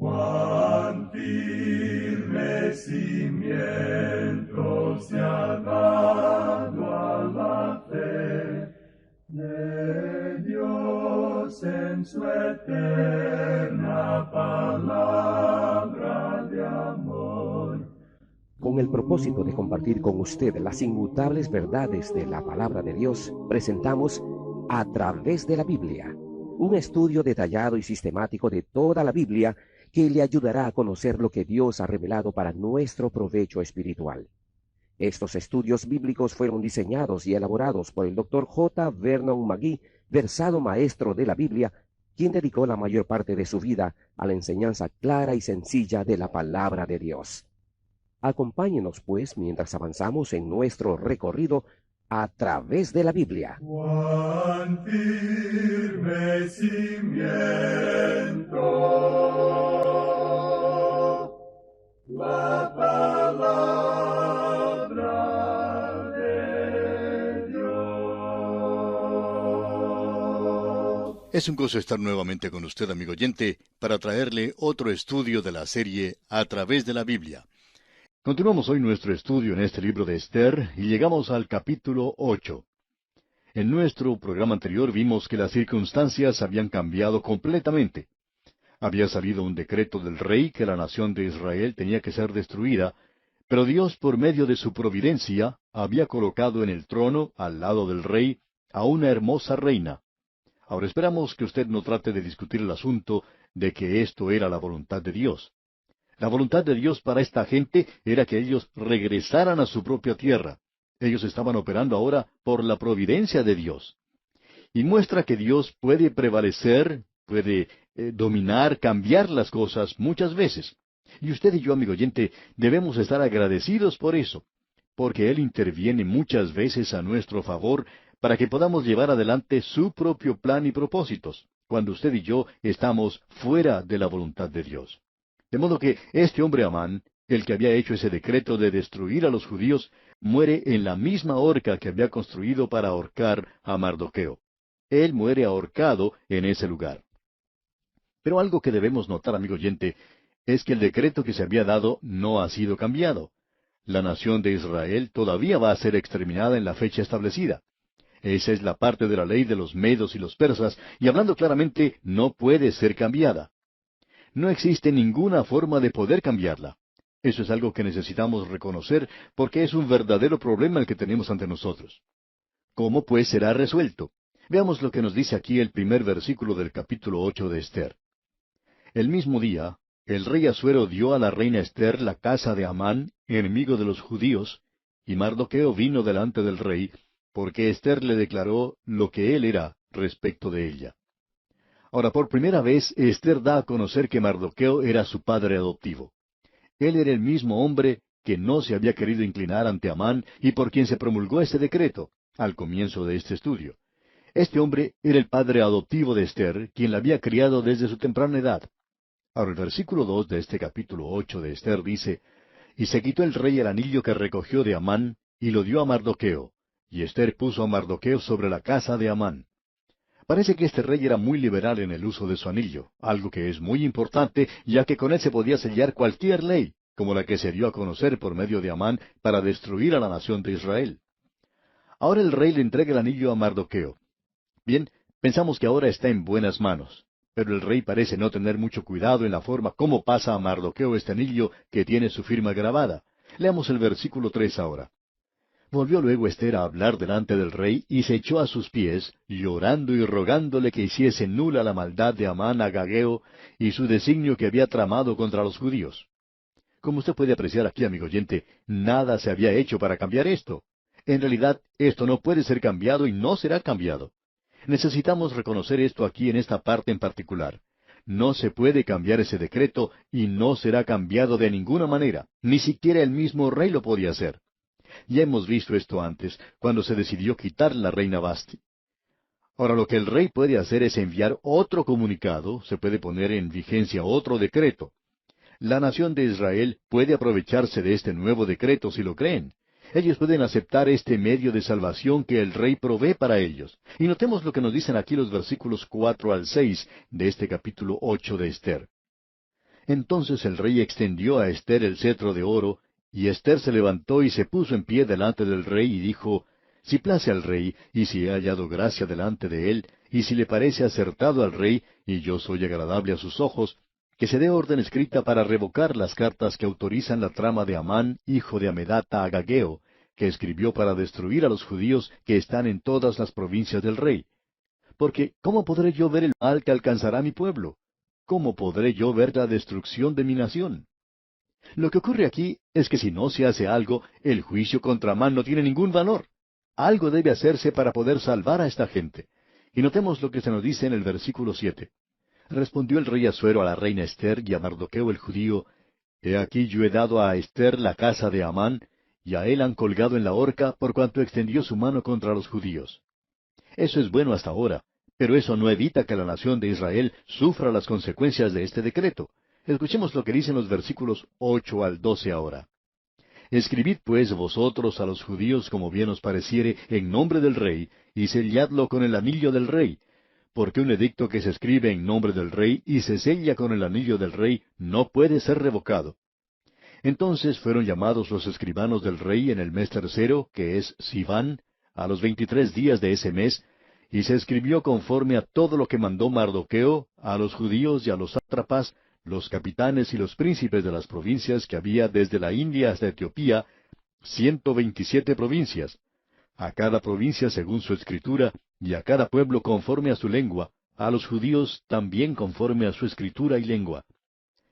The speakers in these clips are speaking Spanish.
Cuán firme cimiento se ha dado a la fe de Dios en su eterna palabra de amor. Con el propósito de compartir con usted las inmutables verdades de la palabra de Dios, presentamos A través de la Biblia, un estudio detallado y sistemático de toda la Biblia que le ayudará a conocer lo que Dios ha revelado para nuestro provecho espiritual. Estos estudios bíblicos fueron diseñados y elaborados por el Dr. J. Vernon McGee, versado maestro de la Biblia, quien dedicó la mayor parte de su vida a la enseñanza clara y sencilla de la palabra de Dios. Acompáñenos, pues, mientras avanzamos en nuestro recorrido a través de la Biblia. Cuán firme cimiento la palabra de Dios. Es un gozo estar nuevamente con usted, amigo oyente, para traerle otro estudio de la serie A través de la Biblia. Continuamos hoy nuestro estudio en este libro de Esther y llegamos al capítulo 8. En nuestro programa anterior vimos que las circunstancias habían cambiado completamente. Había salido un decreto del rey que la nación de Israel tenía que ser destruida, pero Dios, por medio de su providencia, había colocado en el trono, al lado del rey, a una hermosa reina. Ahora esperamos que usted no trate de discutir el asunto de que esto era la voluntad de Dios. La voluntad de Dios para esta gente era que ellos regresaran a su propia tierra. Ellos estaban operando ahora por la providencia de Dios. Y muestra que Dios puede prevalecer, puede dominar, cambiar las cosas muchas veces. Y usted y yo, amigo oyente, debemos estar agradecidos por eso, porque Él interviene muchas veces a nuestro favor para que podamos llevar adelante su propio plan y propósitos, cuando usted y yo estamos fuera de la voluntad de Dios. De modo que este hombre Amán, el que había hecho ese decreto de destruir a los judíos, muere en la misma horca que había construido para ahorcar a Mardoqueo. Él muere ahorcado en ese lugar. Pero algo que debemos notar, amigo oyente, es que el decreto que se había dado no ha sido cambiado. La nación de Israel todavía va a ser exterminada en la fecha establecida. Esa es la parte de la ley de los medos y los persas, y hablando claramente, no puede ser cambiada. No existe ninguna forma de poder cambiarla. Eso es algo que necesitamos reconocer porque es un verdadero problema el que tenemos ante nosotros. ¿Cómo pues será resuelto? Veamos lo que nos dice aquí el primer versículo del capítulo 8 de Esther. El mismo día, el rey Asuero dio a la reina Esther la casa de Amán, enemigo de los judíos, y Mardoqueo vino delante del rey, porque Esther le declaró lo que él era respecto de ella. Ahora, por primera vez, Esther da a conocer que Mardoqueo era su padre adoptivo. Él era el mismo hombre que no se había querido inclinar ante Amán y por quien se promulgó ese decreto, al comienzo de este estudio. Este hombre era el padre adoptivo de Esther, quien la había criado desde su temprana edad. Ahora, el versículo 2 de este capítulo 8 de Esther dice, «Y se quitó el rey el anillo que recogió de Amán, y lo dio a Mardoqueo. Y Esther puso a Mardoqueo sobre la casa de Amán». Parece que este rey era muy liberal en el uso de su anillo, algo que es muy importante, ya que con él se podía sellar cualquier ley, como la que se dio a conocer por medio de Amán para destruir a la nación de Israel. Ahora el rey le entrega el anillo a Mardoqueo. Bien, pensamos que ahora está en buenas manos, pero el rey parece no tener mucho cuidado en la forma como pasa a Mardoqueo este anillo que tiene su firma grabada. Leamos el versículo 3 ahora. Volvió luego Esther a hablar delante del rey, y se echó a sus pies, llorando y rogándole que hiciese nula la maldad de Amán Agageo y su designio que había tramado contra los judíos. Como usted puede apreciar aquí, amigo oyente, nada se había hecho para cambiar esto. En realidad, esto no puede ser cambiado y no será cambiado. Necesitamos reconocer esto aquí en esta parte en particular. No se puede cambiar ese decreto y no será cambiado de ninguna manera. Ni siquiera el mismo rey lo podía hacer. Ya hemos visto esto antes, cuando se decidió quitar la reina Vasti. Ahora lo que el rey puede hacer es enviar otro comunicado, se puede poner en vigencia otro decreto. La nación de Israel puede aprovecharse de este nuevo decreto si lo creen. Ellos pueden aceptar este medio de salvación que el rey provee para ellos. Y notemos lo que nos dicen aquí los versículos 4 al 6 de este capítulo 8 de Esther. Entonces el rey extendió a Ester el cetro de oro, y Ester se levantó y se puso en pie delante del rey y dijo, Si place al rey, y si he hallado gracia delante de él, y si le parece acertado al rey, y yo soy agradable a sus ojos, que se dé orden escrita para revocar las cartas que autorizan la trama de Amán, hijo de Amedata Agageo, que escribió para destruir a los judíos que están en todas las provincias del rey. Porque, ¿cómo podré yo ver el mal que alcanzará mi pueblo? ¿Cómo podré yo ver la destrucción de mi nación? Lo que ocurre aquí es que si no se hace algo, el juicio contra Amán no tiene ningún valor. Algo debe hacerse para poder salvar a esta gente. Y notemos lo que se nos dice en el versículo 7. Respondió el rey Asuero a la reina Ester y a Mardoqueo el judío, He aquí yo he dado a Ester la casa de Amán, y a él han colgado en la horca por cuanto extendió su mano contra los judíos. Eso es bueno hasta ahora, pero eso no evita que la nación de Israel sufra las consecuencias de este decreto. Escuchemos lo que dicen los versículos 8 al 12 ahora. Escribid pues vosotros a los judíos como bien os pareciere en nombre del rey, y selladlo con el anillo del rey, porque un edicto que se escribe en nombre del rey y se sella con el anillo del rey no puede ser revocado. Entonces fueron llamados los escribanos del rey en el mes tercero, que es Siván, a los 23 días de ese mes, y se escribió conforme a todo lo que mandó Mardoqueo a los judíos y a los sátrapas, los capitanes y los príncipes de las provincias que había desde la India hasta Etiopía, 127 provincias, a cada provincia según su escritura, y a cada pueblo conforme a su lengua, a los judíos también conforme a su escritura y lengua.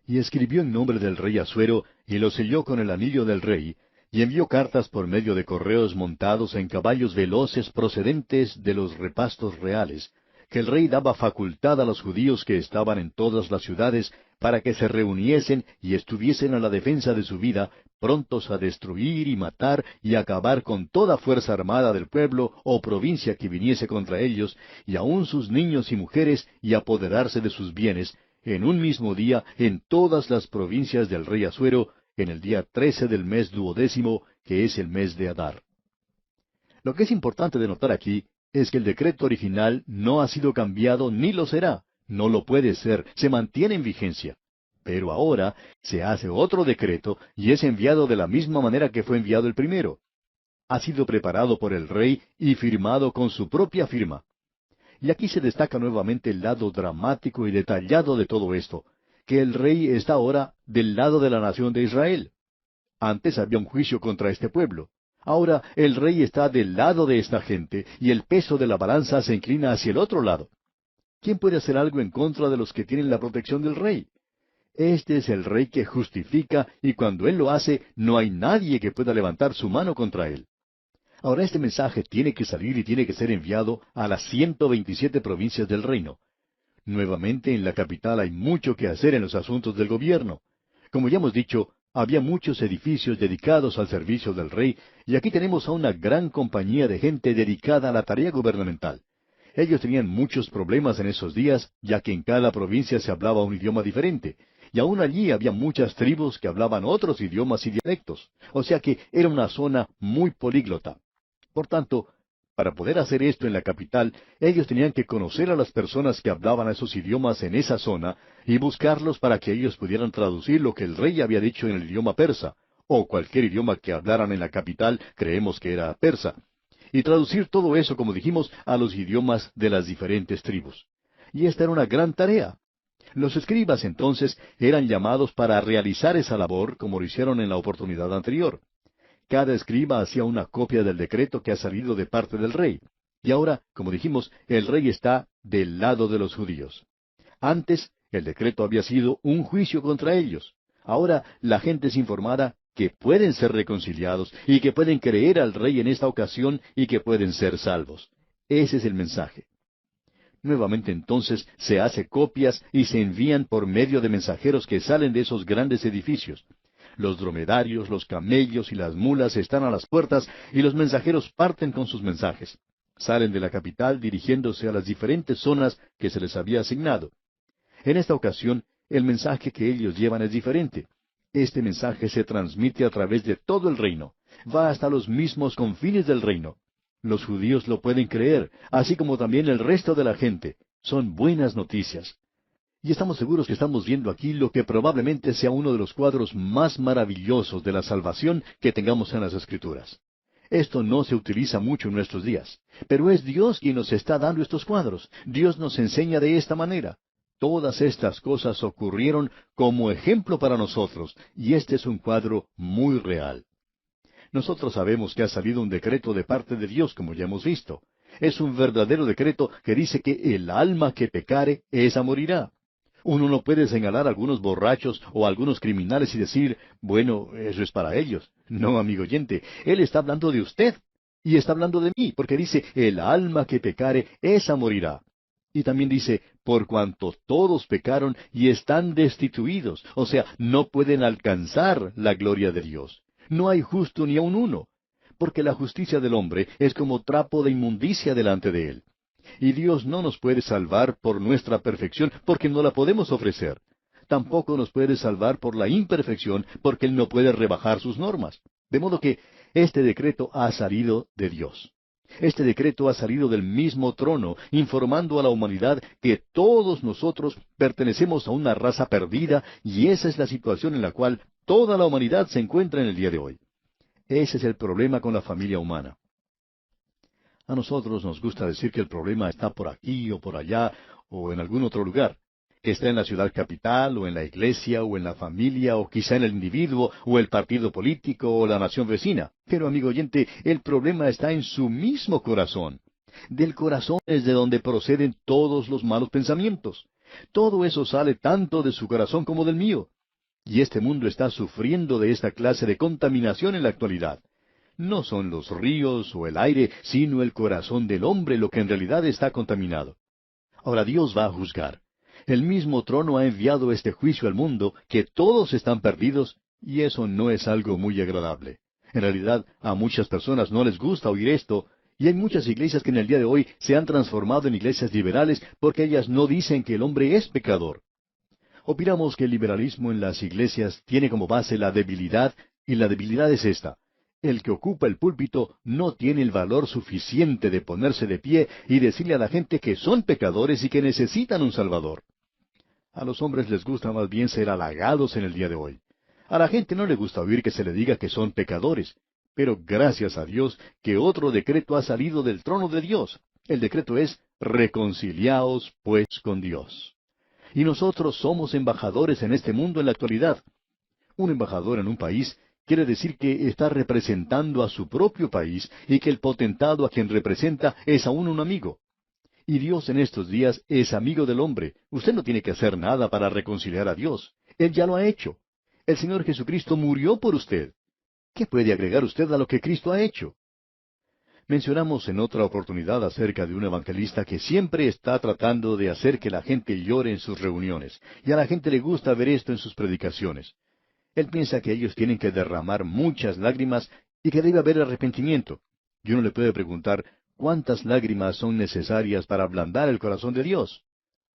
Y escribió en nombre del rey Asuero, y lo selló con el anillo del rey, y envió cartas por medio de correos montados en caballos veloces procedentes de los repastos reales, que el rey daba facultad a los judíos que estaban en todas las ciudades para que se reuniesen y estuviesen a la defensa de su vida, prontos a destruir y matar y acabar con toda fuerza armada del pueblo o provincia que viniese contra ellos, y aun sus niños y mujeres, y apoderarse de sus bienes, en un mismo día en todas las provincias del rey Asuero, en el día 13 del mes 12, que es el mes de Adar. Lo que es importante de notar aquí es que el decreto original no ha sido cambiado ni lo será, no lo puede ser, se mantiene en vigencia. Pero ahora se hace otro decreto y es enviado de la misma manera que fue enviado el primero. Ha sido preparado por el rey y firmado con su propia firma. Y aquí se destaca nuevamente el lado dramático y detallado de todo esto, que el rey está ahora del lado de la nación de Israel. Antes había un juicio contra este pueblo. Ahora el rey está del lado de esta gente y el peso de la balanza se inclina hacia el otro lado. ¿Quién puede hacer algo en contra de los que tienen la protección del rey? Este es el rey que justifica y cuando él lo hace no hay nadie que pueda levantar su mano contra él. Ahora este mensaje tiene que salir y tiene que ser enviado a las 127 provincias del reino. Nuevamente en la capital hay mucho que hacer en los asuntos del gobierno. Como ya hemos dicho, había muchos edificios dedicados al servicio del rey, y aquí tenemos a una gran compañía de gente dedicada a la tarea gubernamental. Ellos tenían muchos problemas en esos días, ya que en cada provincia se hablaba un idioma diferente, y aún allí había muchas tribus que hablaban otros idiomas y dialectos, o sea que era una zona muy políglota. Por tanto, para poder hacer esto en la capital, ellos tenían que conocer a las personas que hablaban esos idiomas en esa zona y buscarlos para que ellos pudieran traducir lo que el rey había dicho en el idioma persa, o cualquier idioma que hablaran en la capital, creemos que era persa, y traducir todo eso, como dijimos, a los idiomas de las diferentes tribus. Y esta era una gran tarea. Los escribas entonces eran llamados para realizar esa labor, como lo hicieron en la oportunidad anterior. Cada escriba hacía una copia del decreto que ha salido de parte del rey. Y ahora, como dijimos, el rey está del lado de los judíos. Antes, el decreto había sido un juicio contra ellos. Ahora, la gente es informada que pueden ser reconciliados y que pueden creer al rey en esta ocasión y que pueden ser salvos. Ese es el mensaje. Nuevamente entonces se hace copias y se envían por medio de mensajeros que salen de esos grandes edificios. Los dromedarios, los camellos y las mulas están a las puertas y los mensajeros parten con sus mensajes. Salen de la capital dirigiéndose a las diferentes zonas que se les había asignado. En esta ocasión, el mensaje que ellos llevan es diferente. Este mensaje se transmite a través de todo el reino. Va hasta los mismos confines del reino. Los judíos lo pueden creer, así como también el resto de la gente. Son buenas noticias. Y estamos seguros que estamos viendo aquí lo que probablemente sea uno de los cuadros más maravillosos de la salvación que tengamos en las Escrituras. Esto no se utiliza mucho en nuestros días, pero es Dios quien nos está dando estos cuadros. Dios nos enseña de esta manera. Todas estas cosas ocurrieron como ejemplo para nosotros, y este es un cuadro muy real. Nosotros sabemos que ha salido un decreto de parte de Dios, como ya hemos visto. Es un verdadero decreto que dice que el alma que pecare, esa morirá. Uno no puede señalar a algunos borrachos o a algunos criminales y decir, bueno, eso es para ellos. No, amigo oyente, Él está hablando de usted y está hablando de mí, porque dice, el alma que pecare, esa morirá. Y también dice, por cuanto todos pecaron y están destituidos, o sea, no pueden alcanzar la gloria de Dios. No hay justo ni aun uno, porque la justicia del hombre es como trapo de inmundicia delante de Él. Y Dios no nos puede salvar por nuestra perfección, porque no la podemos ofrecer. Tampoco nos puede salvar por la imperfección, porque Él no puede rebajar sus normas. De modo que este decreto ha salido de Dios. Este decreto ha salido del mismo trono, informando a la humanidad que todos nosotros pertenecemos a una raza perdida, y esa es la situación en la cual toda la humanidad se encuentra en el día de hoy. Ese es el problema con la familia humana. A nosotros nos gusta decir que el problema está por aquí o por allá o en algún otro lugar, que está en la ciudad capital o en la iglesia o en la familia o quizá en el individuo o el partido político o la nación vecina. Pero, amigo oyente, el problema está en su mismo corazón. Del corazón es de donde proceden todos los malos pensamientos. Todo eso sale tanto de su corazón como del mío. Y este mundo está sufriendo de esta clase de contaminación en la actualidad. No son los ríos o el aire, sino el corazón del hombre lo que en realidad está contaminado. Ahora Dios va a juzgar. El mismo trono ha enviado este juicio al mundo, que todos están perdidos, y eso no es algo muy agradable. En realidad, a muchas personas no les gusta oír esto, y hay muchas iglesias que en el día de hoy se han transformado en iglesias liberales porque ellas no dicen que el hombre es pecador. Opinamos que el liberalismo en las iglesias tiene como base la debilidad, y la debilidad es esta. El que ocupa el púlpito no tiene el valor suficiente de ponerse de pie y decirle a la gente que son pecadores y que necesitan un Salvador. A los hombres les gusta más bien ser halagados en el día de hoy. A la gente no le gusta oír que se le diga que son pecadores, pero gracias a Dios que otro decreto ha salido del trono de Dios. El decreto es, reconciliaos pues con Dios. Y nosotros somos embajadores en este mundo en la actualidad. Un embajador en un país quiere decir que está representando a su propio país y que el potentado a quien representa es aún un amigo. Y Dios en estos días es amigo del hombre. Usted no tiene que hacer nada para reconciliar a Dios. Él ya lo ha hecho. El Señor Jesucristo murió por usted. ¿Qué puede agregar usted a lo que Cristo ha hecho? Mencionamos en otra oportunidad acerca de un evangelista que siempre está tratando de hacer que la gente llore en sus reuniones, y a la gente le gusta ver esto en sus predicaciones. Él piensa que ellos tienen que derramar muchas lágrimas y que debe haber arrepentimiento. Y uno le puede preguntar, ¿cuántas lágrimas son necesarias para ablandar el corazón de Dios?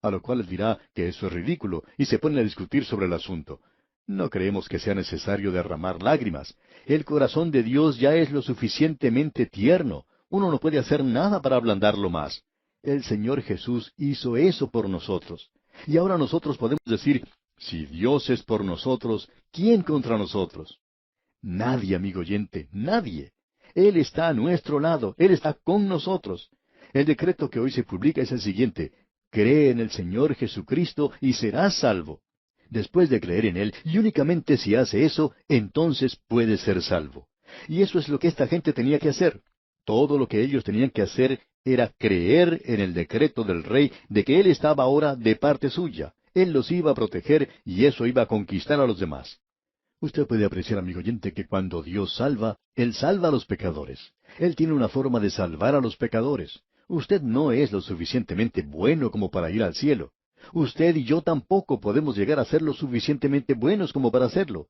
A lo cual él dirá que eso es ridículo, y se pone a discutir sobre el asunto. No creemos que sea necesario derramar lágrimas. El corazón de Dios ya es lo suficientemente tierno. Uno no puede hacer nada para ablandarlo más. El Señor Jesús hizo eso por nosotros. Y ahora nosotros podemos decir, si Dios es por nosotros, ¿quién contra nosotros? Nadie, amigo oyente, nadie. Él está a nuestro lado, Él está con nosotros. El decreto que hoy se publica es el siguiente: cree en el Señor Jesucristo y serás salvo. Después de creer en Él, y únicamente si hace eso, entonces puede ser salvo. Y eso es lo que esta gente tenía que hacer. Todo lo que ellos tenían que hacer era creer en el decreto del Rey de que Él estaba ahora de parte suya. Él los iba a proteger y eso iba a conquistar a los demás. Usted puede apreciar, amigo oyente, que cuando Dios salva, Él salva a los pecadores. Él tiene una forma de salvar a los pecadores. Usted no es lo suficientemente bueno como para ir al cielo. Usted y yo tampoco podemos llegar a ser lo suficientemente buenos como para hacerlo.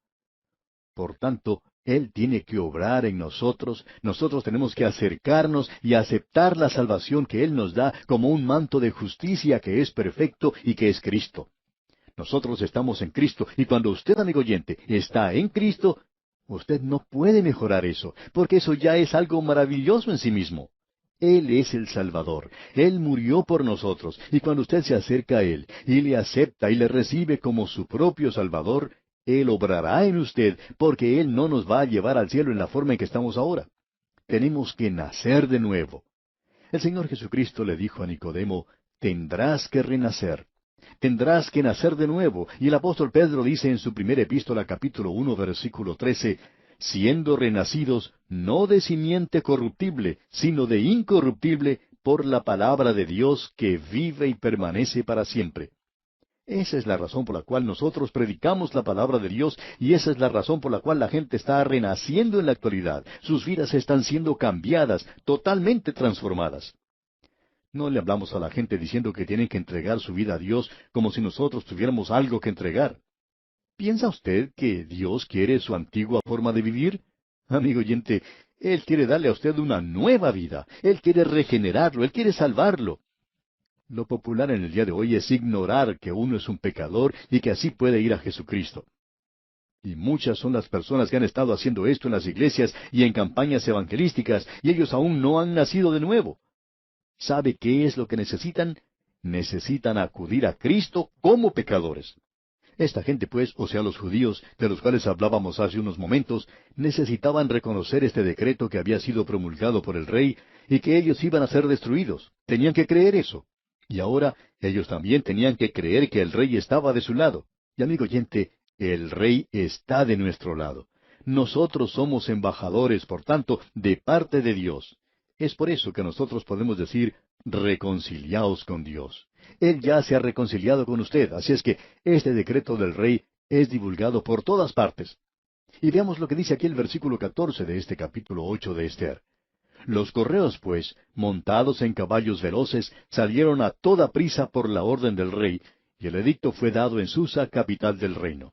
Por tanto, Él tiene que obrar en nosotros, nosotros tenemos que acercarnos y aceptar la salvación que Él nos da como un manto de justicia que es perfecto y que es Cristo. Nosotros estamos en Cristo, y cuando usted, amigo oyente, está en Cristo, usted no puede mejorar eso, porque eso ya es algo maravilloso en sí mismo. Él es el Salvador. Él murió por nosotros. Y cuando usted se acerca a Él y le acepta y le recibe como su propio Salvador, Él obrará en usted, porque Él no nos va a llevar al cielo en la forma en que estamos ahora. Tenemos que nacer de nuevo. El Señor Jesucristo le dijo a Nicodemo, tendrás que renacer. Tendrás que nacer de nuevo. Y el apóstol Pedro dice en su primera epístola, capítulo 1, versículo 13, siendo renacidos no de simiente corruptible, sino de incorruptible, por la palabra de Dios que vive y permanece para siempre. Esa es la razón por la cual nosotros predicamos la palabra de Dios, y esa es la razón por la cual la gente está renaciendo en la actualidad. Sus vidas están siendo cambiadas, totalmente transformadas. No le hablamos a la gente diciendo que tienen que entregar su vida a Dios como si nosotros tuviéramos algo que entregar. ¿Piensa usted que Dios quiere su antigua forma de vivir? Amigo oyente, Él quiere darle a usted una nueva vida. Él quiere regenerarlo, Él quiere salvarlo. Lo popular en el día de hoy es ignorar que uno es un pecador y que así puede ir a Jesucristo. Y muchas son las personas que han estado haciendo esto en las iglesias y en campañas evangelísticas, y ellos aún no han nacido de nuevo. ¿Sabe qué es lo que necesitan? Necesitan acudir a Cristo como pecadores. Esta gente, pues, o sea, los judíos, de los cuales hablábamos hace unos momentos, necesitaban reconocer este decreto que había sido promulgado por el rey y que ellos iban a ser destruidos. Tenían que creer eso. Y ahora ellos también tenían que creer que el rey estaba de su lado. Y amigo oyente, el rey está de nuestro lado. Nosotros somos embajadores, por tanto, de parte de Dios. Es por eso que nosotros podemos decir, reconciliaos con Dios. Él ya se ha reconciliado con usted, así es que este decreto del rey es divulgado por todas partes. Y veamos lo que dice aquí el versículo 14 de este capítulo 8 de Ester. Los correos, pues, montados en caballos veloces, salieron a toda prisa por la orden del rey, y el edicto fue dado en Susa, capital del reino.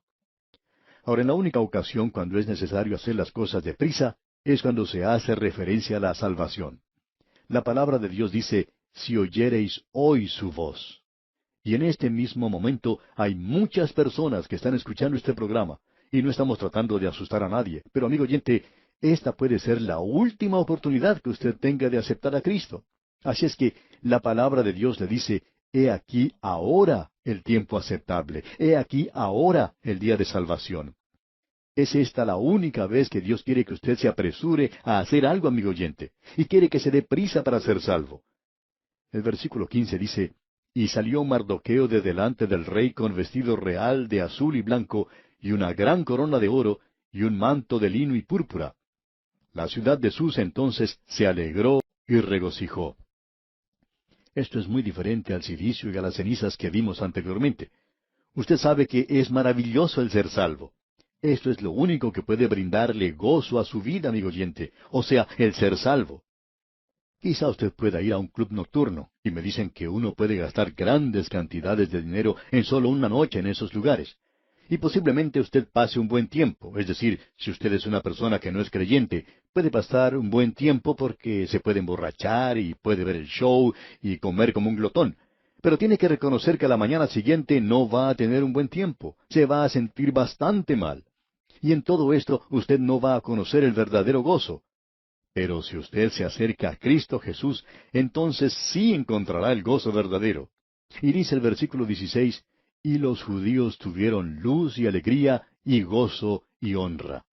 Ahora, en la única ocasión cuando es necesario hacer las cosas deprisa, es cuando se hace referencia a la salvación. La palabra de Dios dice, si oyereis hoy su voz. Y en este mismo momento hay muchas personas que están escuchando este programa, y no estamos tratando de asustar a nadie, pero amigo oyente, esta puede ser la última oportunidad que usted tenga de aceptar a Cristo. Así es que la palabra de Dios le dice, he aquí ahora el tiempo aceptable, he aquí ahora el día de salvación. ¿Es esta la única vez que Dios quiere que usted se apresure a hacer algo, amigo oyente, y quiere que se dé prisa para ser salvo? El versículo 15 dice, y salió Mardoqueo de delante del rey con vestido real de azul y blanco, y una gran corona de oro, y un manto de lino y púrpura. La ciudad de Susa entonces se alegró y regocijó. Esto es muy diferente al silicio y a las cenizas que vimos anteriormente. Usted sabe que es maravilloso el ser salvo. Esto es lo único que puede brindarle gozo a su vida, amigo oyente, o sea, el ser salvo. Quizá usted pueda ir a un club nocturno, y me dicen que uno puede gastar grandes cantidades de dinero en solo una noche en esos lugares. Y posiblemente usted pase un buen tiempo, es decir, si usted es una persona que no es creyente, puede pasar un buen tiempo porque se puede emborrachar y puede ver el show y comer como un glotón. Pero tiene que reconocer que a la mañana siguiente no va a tener un buen tiempo, se va a sentir bastante mal. Y en todo esto usted no va a conocer el verdadero gozo. Pero si usted se acerca a Cristo Jesús, entonces sí encontrará el gozo verdadero. Y dice el versículo 16, y los judíos tuvieron luz y alegría y gozo y honra.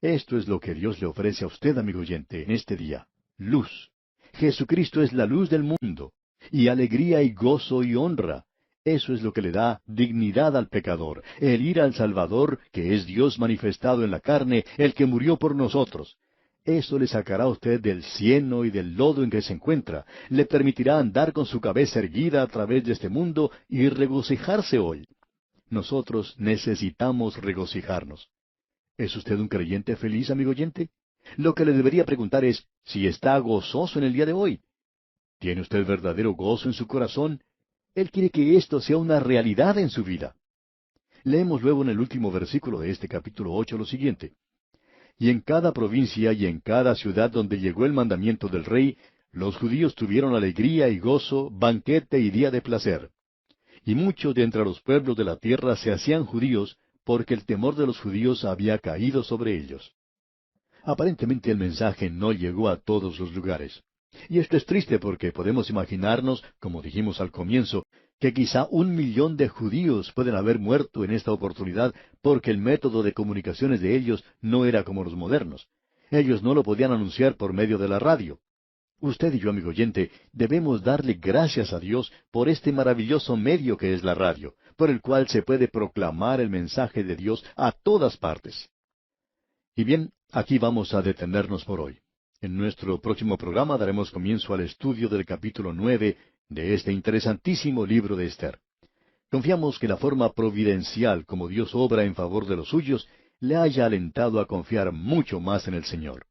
Esto es lo que Dios le ofrece a usted, amigo oyente, en este día. Luz. Jesucristo es la luz del mundo. Y alegría y gozo y honra. Eso es lo que le da dignidad al pecador, el ir al Salvador, que es Dios manifestado en la carne, el que murió por nosotros. Eso le sacará a usted del cieno y del lodo en que se encuentra, le permitirá andar con su cabeza erguida a través de este mundo y regocijarse hoy. Nosotros necesitamos regocijarnos. ¿Es usted un creyente feliz, amigo oyente? Lo que le debería preguntar es si está gozoso en el día de hoy. ¿Tiene usted verdadero gozo en su corazón? Él quiere que esto sea una realidad en su vida. Leemos luego en el último versículo de este capítulo 8 lo siguiente. Y en cada provincia y en cada ciudad donde llegó el mandamiento del rey, los judíos tuvieron alegría y gozo, banquete y día de placer. Y muchos de entre los pueblos de la tierra se hacían judíos, porque el temor de los judíos había caído sobre ellos. Aparentemente el mensaje no llegó a todos los lugares. Y esto es triste porque podemos imaginarnos, como dijimos al comienzo, que quizá 1 millón de judíos pueden haber muerto en esta oportunidad porque el método de comunicaciones de ellos no era como los modernos. Ellos no lo podían anunciar por medio de la radio. Usted y yo, amigo oyente, debemos darle gracias a Dios por este maravilloso medio que es la radio, por el cual se puede proclamar el mensaje de Dios a todas partes. Y bien, aquí vamos a detenernos por hoy. En nuestro próximo programa daremos comienzo al estudio del capítulo 9 de este interesantísimo libro de Esther. Confiamos que la forma providencial como Dios obra en favor de los suyos le haya alentado a confiar mucho más en el Señor.